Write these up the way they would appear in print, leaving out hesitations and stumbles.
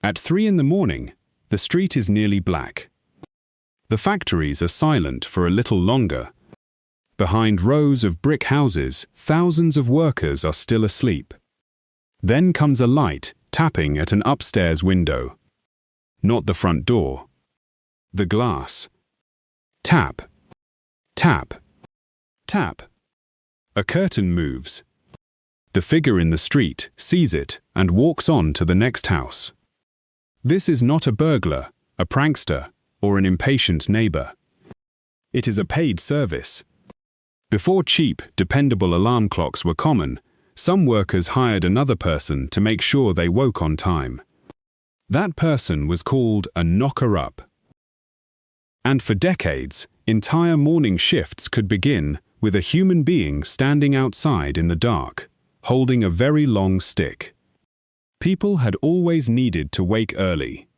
At 3 in the morning, the street is nearly black. The factories are silent for a little longer. Behind rows of brick houses, thousands of workers are still asleep. Then comes a light tapping at an upstairs window. Not the front door. The glass. Tap. Tap. Tap. A curtain moves. The figure in the street sees it and walks on to the next house. This is not a burglar, a prankster, or an impatient neighbor. It is a paid service. Before cheap, dependable alarm clocks were common, some workers hired another person to make sure they woke on time. That person was called a knocker-up. And for decades, entire morning shifts could begin with a human being standing outside in the dark, holding a very long stick. People had always needed to wake early.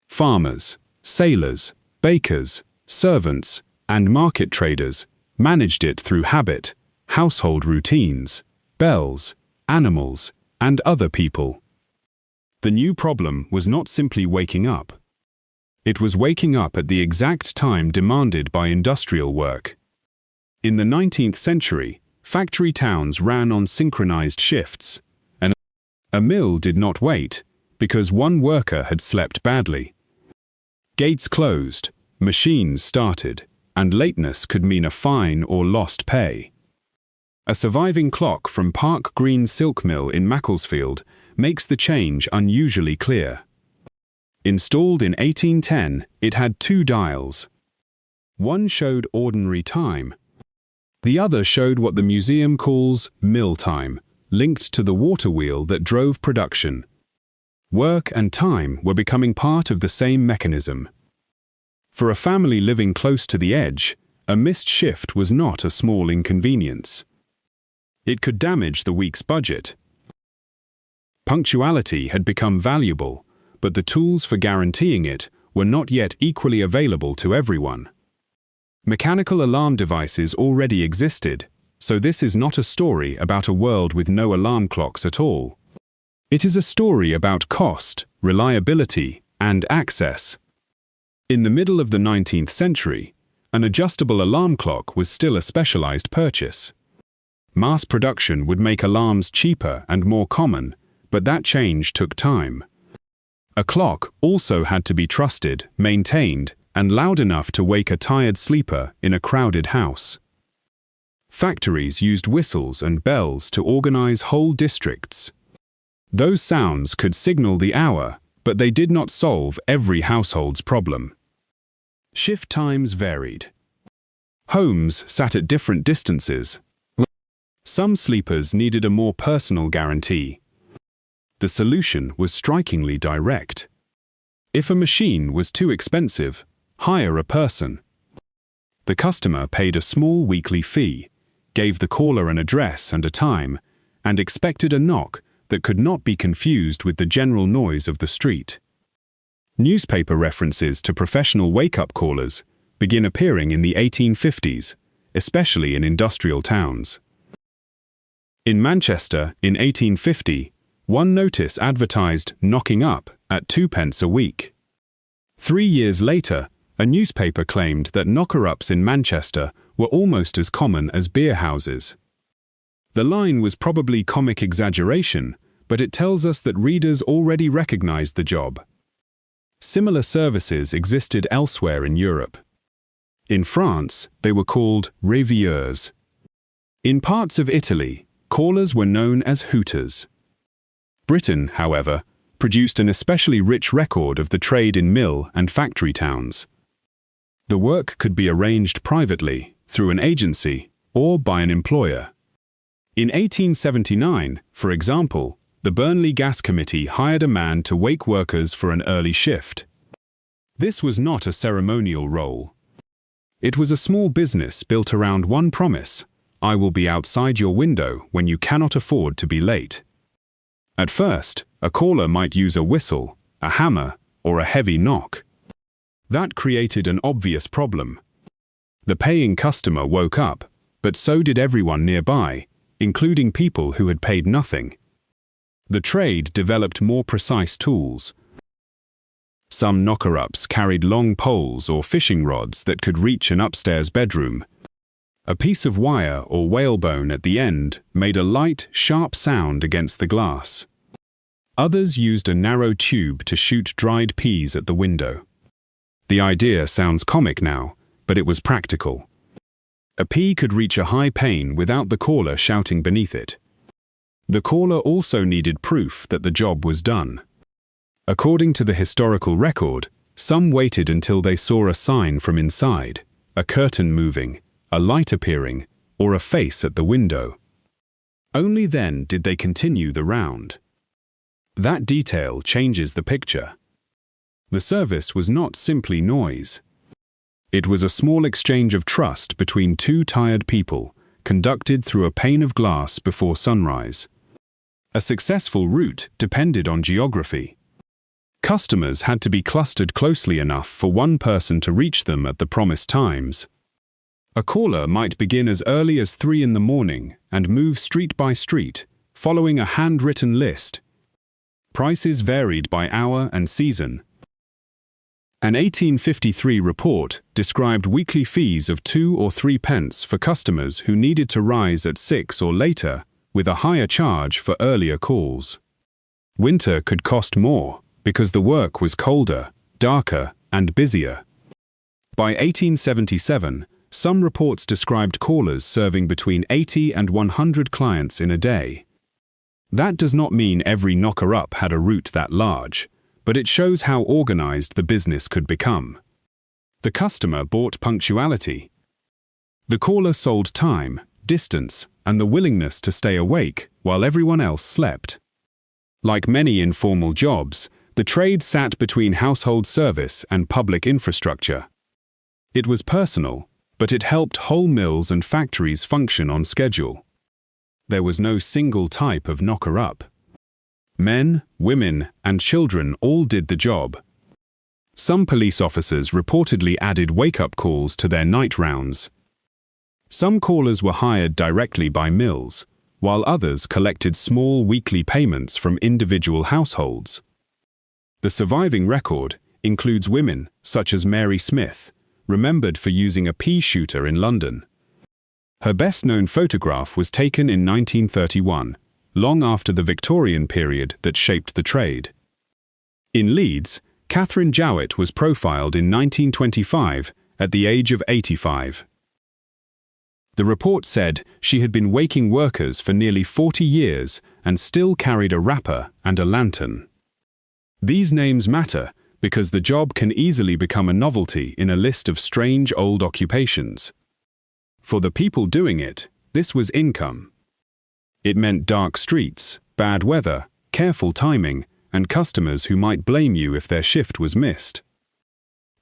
Farmers, sailors, bakers, servants, and market traders managed it through habit, household routines, bells, animals, and other people. The new problem was not simply waking up. It was waking up at the exact time demanded by industrial work. In the 19th century, factory towns ran on synchronized shifts, and a mill did not wait because one worker had slept badly. Gates closed, machines started, and lateness could mean a fine or lost pay. A surviving clock from Park Green Silk Mill in Macclesfield makes the change unusually clear. Installed in 1810, it had 2 dials. One showed ordinary time. The other showed what the museum calls mill time, linked to the water wheel that drove production. Work and time were becoming part of the same mechanism. For a family living close to the edge, a missed shift was not a small inconvenience. It could damage the week's budget. Punctuality had become valuable, but the tools for guaranteeing it were not yet equally available to everyone. Mechanical alarm devices already existed, so this is not a story about a world with no alarm clocks at all. It is a story about cost, reliability, and access. In the middle of the 19th century, an adjustable alarm clock was still a specialized purchase. Mass production would make alarms cheaper and more common, but that change took time. A clock also had to be trusted, maintained, and loud enough to wake a tired sleeper in a crowded house. Factories used whistles and bells to organize whole districts. Those sounds could signal the hour, but they did not solve every household's problem. Shift times varied. Homes sat at different distances. Some sleepers needed a more personal guarantee. The solution was strikingly direct. If a machine was too expensive, hire a person. The customer paid a small weekly fee, gave the caller an address and a time, and expected a knock that could not be confused with the general noise of the street. Newspaper references to professional wake-up callers begin appearing in the 1850s, especially in industrial towns. In Manchester, in 1850, one notice advertised knocking up at 2p a week. 3 years later, a newspaper claimed that knocker-ups in Manchester were almost as common as beer houses. The line was probably comic exaggeration, but it tells us that readers already recognized the job. Similar services existed elsewhere in Europe. In France, they were called réveilleurs. In parts of Italy, callers were known as hooters. Britain, however, produced an especially rich record of the trade in mill and factory towns. The work could be arranged privately, through an agency, or by an employer. In 1879, for example, the Burnley Gas Committee hired a man to wake workers for an early shift. This was not a ceremonial role. It was a small business built around one promise: I will be outside your window when you cannot afford to be late. At first, a caller might use a whistle, a hammer, or a heavy knock. That created an obvious problem. The paying customer woke up, but so did everyone nearby, including people who had paid nothing. The trade developed more precise tools. Some knocker-ups carried long poles or fishing rods that could reach an upstairs bedroom. A piece of wire or whalebone at the end made a light, sharp sound against the glass. Others used a narrow tube to shoot dried peas at the window. The idea sounds comic now, but it was practical. A pea could reach a high pane without the caller shouting beneath it. The caller also needed proof that the job was done. According to the historical record, some waited until they saw a sign from inside, a curtain moving, a light appearing, or a face at the window. Only then did they continue the round. That detail changes the picture. The service was not simply noise. It was a small exchange of trust between two tired people, conducted through a pane of glass before sunrise. A successful route depended on geography. Customers had to be clustered closely enough for one person to reach them at the promised times. A caller might begin as early as 3 in the morning and move street by street, following a handwritten list. Prices varied by hour and season. An 1853 report described weekly fees of 2 or 3 pence for customers who needed to rise at 6 or later, with a higher charge for earlier calls. Winter could cost more because the work was colder, darker, and busier. By 1877, some reports described callers serving between 80 and 100 clients in a day. That does not mean every knocker-up had a route that large, but it shows how organized the business could become. The customer bought punctuality. The caller sold time, distance, and the willingness to stay awake while everyone else slept. Like many informal jobs, the trade sat between household service and public infrastructure. It was personal, but it helped whole mills and factories function on schedule. There was no single type of knocker-up. Men, women, and children all did the job. Some police officers reportedly added wake-up calls to their night rounds. Some callers were hired directly by mills, while others collected small weekly payments from individual households. The surviving record includes women such as Mary Smith, remembered for using a pea shooter in London. Her best-known photograph was taken in 1931, long after the Victorian period that shaped the trade. In Leeds, Catherine Jowett was profiled in 1925 at the age of 85. The report said she had been waking workers for nearly 40 years and still carried a wrapper and a lantern. These names matter because the job can easily become a novelty in a list of strange old occupations. For the people doing it, this was income. It meant dark streets, bad weather, careful timing, and customers who might blame you if their shift was missed.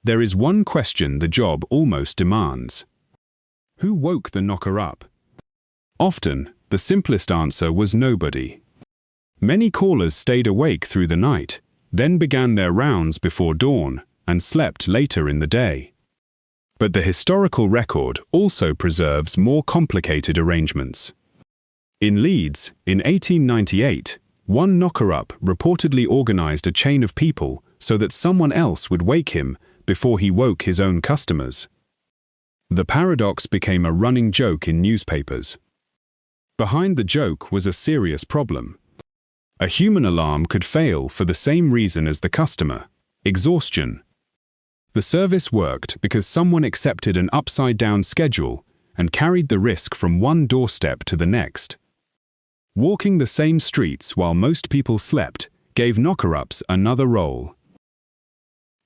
There is one question the job almost demands. Who woke the knocker-up? Often, the simplest answer was nobody. Many callers stayed awake through the night, then began their rounds before dawn and slept later in the day. But the historical record also preserves more complicated arrangements. In Leeds, in 1898, one knocker-up reportedly organized a chain of people so that someone else would wake him before he woke his own customers. The paradox became a running joke in newspapers. Behind the joke was a serious problem. A human alarm could fail for the same reason as the customer: exhaustion. The service worked because someone accepted an upside-down schedule and carried the risk from one doorstep to the next. Walking the same streets while most people slept gave knocker-ups another role.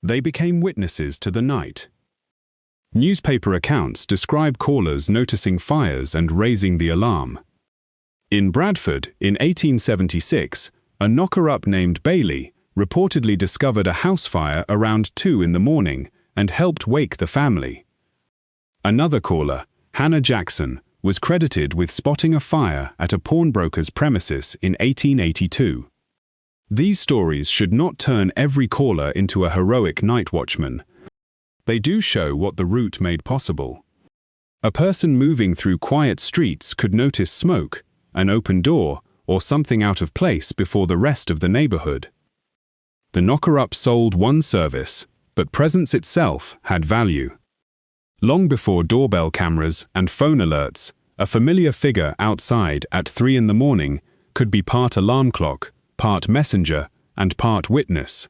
They became witnesses to the night. Newspaper accounts describe callers noticing fires and raising the alarm. In Bradford, in 1876, a knocker-up named Bailey reportedly discovered a house fire around 2 in the morning and helped wake the family. Another caller, Hannah Jackson, was credited with spotting a fire at a pawnbroker's premises in 1882. These stories should not turn every caller into a heroic night watchman. They do show what the route made possible. A person moving through quiet streets could notice smoke, an open door, or something out of place before the rest of the neighborhood. The knocker-up sold one service, but presence itself had value. Long before doorbell cameras and phone alerts, a familiar figure outside at 3 in the morning could be part alarm clock, part messenger, and part witness.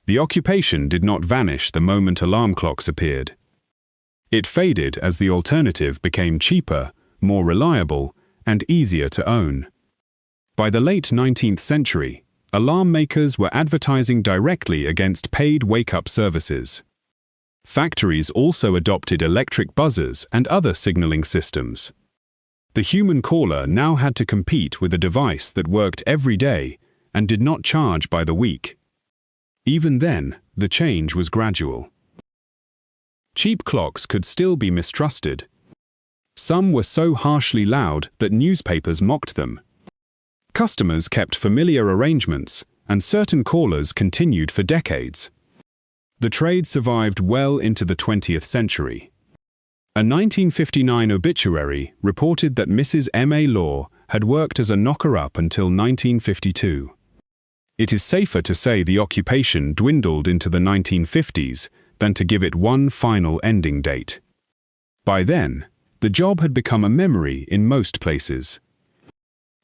The occupation did not vanish the moment alarm clocks appeared. It faded as the alternative became cheaper, more reliable, and easier to own. By the late 19th century, alarm makers were advertising directly against paid wake-up services. Factories also adopted electric buzzers and other signaling systems. The human caller now had to compete with a device that worked every day and did not charge by the week. Even then, the change was gradual. Cheap clocks could still be mistrusted. Some were so harshly loud that newspapers mocked them. Customers kept familiar arrangements, and certain callers continued for decades. The trade survived well into the 20th century. A 1959 obituary reported that Mrs. M.A. Law had worked as a knocker-up until 1952. It is safer to say the occupation dwindled into the 1950s than to give it one final ending date. By then, the job had become a memory in most places.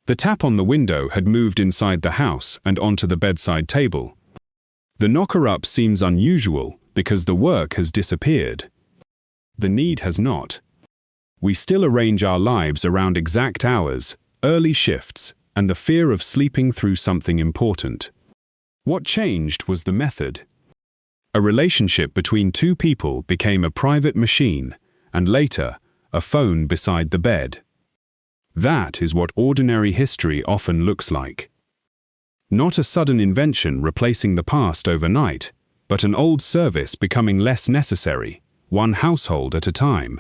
The tap on the window had moved inside the house and onto the bedside table. The knocker-up seems unusual because the work has disappeared. The need has not. We still arrange our lives around exact hours, early shifts, and the fear of sleeping through something important. What changed was the method. A relationship between two people became a private machine, and later, a phone beside the bed. That is what ordinary history often looks like. Not a sudden invention replacing the past overnight, but an old service becoming less necessary, one household at a time.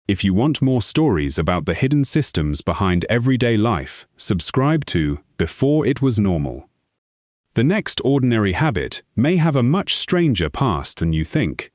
If you want more stories about the hidden systems behind everyday life, subscribe to Before It Was Normal. The next ordinary habit may have a much stranger past than you think.